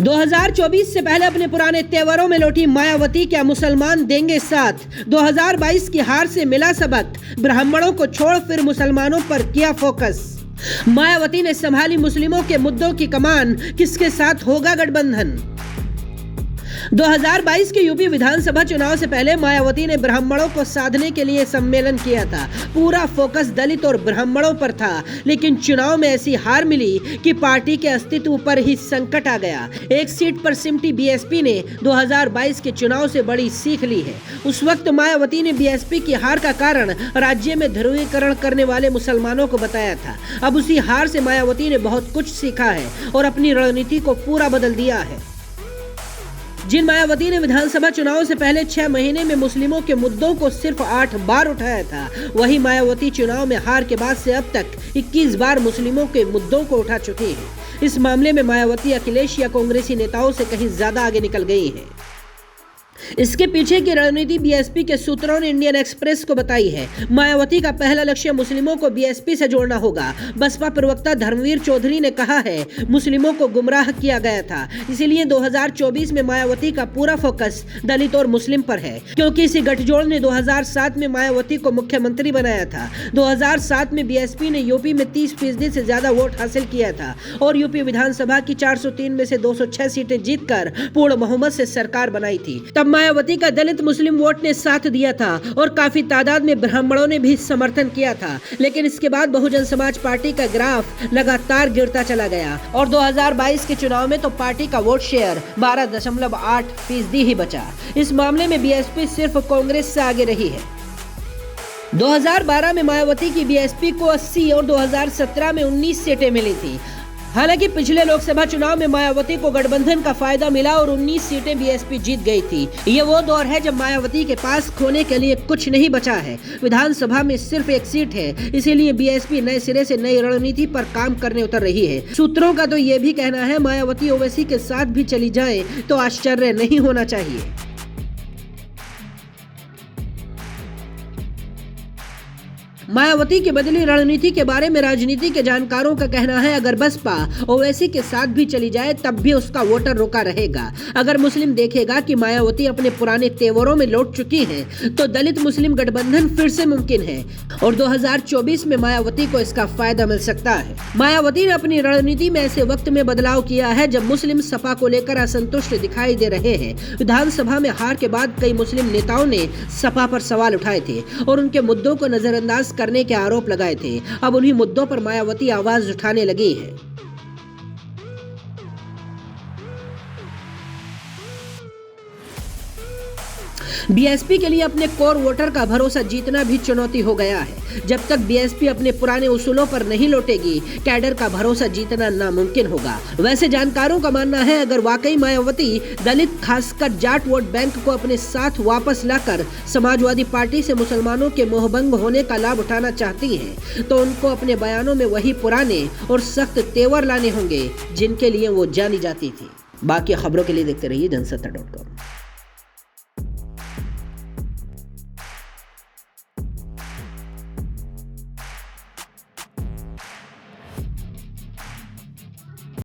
2024 से पहले अपने पुराने तेवरों में लौटी मायावती, क्या मुसलमान देंगे साथ? 2022 की हार से मिला सबक, ब्राह्मणों को छोड़ फिर मुसलमानों पर किया फोकस। मायावती ने संभाली मुस्लिमों के मुद्दों की कमान, किसके साथ होगा गठबंधन? 2022 के यूपी विधानसभा चुनाव से पहले मायावती ने ब्राह्मणों को साधने के लिए सम्मेलन किया था। पूरा फोकस दलित और ब्राह्मणों पर था, लेकिन चुनाव में ऐसी हार मिली कि पार्टी के अस्तित्व पर ही संकट आ गया। एक सीट पर सिमटी बीएसपी ने 2022 के चुनाव से बड़ी सीख ली है। उस वक्त मायावती ने बीएसपी की हार का कारण राज्य में ध्रुवीकरण करने वाले मुसलमानों को बताया था। अब उसी हार से मायावती ने बहुत कुछ सीखा है और अपनी रणनीति को पूरा बदल दिया है। जिन मायावती ने विधानसभा चुनाव से पहले 6 महीने में मुस्लिमों के मुद्दों को सिर्फ 8 बार उठाया था, वही मायावती चुनाव में हार के बाद से अब तक 21 बार मुस्लिमों के मुद्दों को उठा चुकी है। इस मामले में मायावती अखिलेश या कांग्रेसी नेताओं से कहीं ज्यादा आगे निकल गई है। इसके पीछे की रणनीति बीएसपी के सूत्रों ने इंडियन एक्सप्रेस को बताई है। मायावती का पहला लक्ष्य मुस्लिमों को बीएसपी से जोड़ना होगा। बसपा प्रवक्ता धर्मवीर चौधरी ने कहा है, मुस्लिमों को गुमराह किया गया था, इसीलिए 2024 में मायावती का पूरा फोकस दलित और मुस्लिम पर है, क्योंकि इसी गठजोड़ ने 2007 में मायावती को मुख्यमंत्री बनाया था। 2007 में बीएसपी ने यूपी में 30% से ज्यादा वोट हासिल किया था और यूपी विधानसभा की 403 में से 206 सीटें जीतकर पूर्ण बहुमत से सरकार बनाई थी। तब मायावती का दलित मुस्लिम वोट ने साथ दिया था और काफी तादाद में ब्राह्मणों ने भी समर्थन किया था, लेकिन इसके बाद बहुजन समाज पार्टी का ग्राफ लगातार गिरता चला गया और 2022 के चुनाव में तो पार्टी का वोट शेयर 12.8% ही बचा। इस मामले में बीएसपी सिर्फ कांग्रेस से आगे रही है। 2012 में मायावती की बीएसपी को 80 और 2017 में 19 सीटें मिली थी। हालांकि पिछले लोकसभा चुनाव में मायावती को गठबंधन का फायदा मिला और 19 सीटें बीएसपी जीत गई थी। ये वो दौर है जब मायावती के पास खोने के लिए कुछ नहीं बचा है। विधानसभा में सिर्फ 1 सीट है, इसीलिए बीएसपी नए सिरे से नई रणनीति पर काम करने उतर रही है। सूत्रों का तो ये भी कहना है, मायावती ओवैसी के साथ भी चली जाए तो आश्चर्य नहीं होना चाहिए। मायावती की बदली रणनीति के बारे में राजनीति के जानकारों का कहना है, अगर बसपा ओवैसी के साथ भी चली जाए तब भी उसका वोटर रोका रहेगा। अगर मुस्लिम देखेगा कि मायावती अपने पुराने तेवरों में लौट चुकी है तो दलित मुस्लिम गठबंधन फिर से मुमकिन है और 2024 में मायावती को इसका फायदा मिल सकता है। मायावती ने अपनी रणनीति में ऐसे वक्त में बदलाव किया है जब मुस्लिम सपा को लेकर असंतुष्ट दिखाई दे रहे हैं। विधानसभा में हार के बाद कई मुस्लिम नेताओं ने सपा पर सवाल उठाए थे और उनके मुद्दों को नजरअंदाज करने के आरोप लगाए थे। अब उन्हीं मुद्दों पर मायावती आवाज उठाने लगी है। बीएसपी के लिए अपने कोर वोटर का भरोसा जीतना भी चुनौती हो गया है। जब तक बीएसपी अपने पुराने उसूलों पर नहीं लौटेगी, कैडर का भरोसा जीतना नामुमकिन होगा। वैसे जानकारों का मानना है, अगर वाकई मायावती दलित खासकर जाट वोट बैंक को अपने साथ वापस लाकर समाजवादी पार्टी से मुसलमानों के मोहभंग होने का लाभ उठाना चाहती हैं, तो उनको अपने बयानों में वही पुराने और सख्त तेवर लाने होंगे जिनके लिए वो जानी जाती थी। बाकी खबरों के लिए देखते रहिए जनसत्ता.com।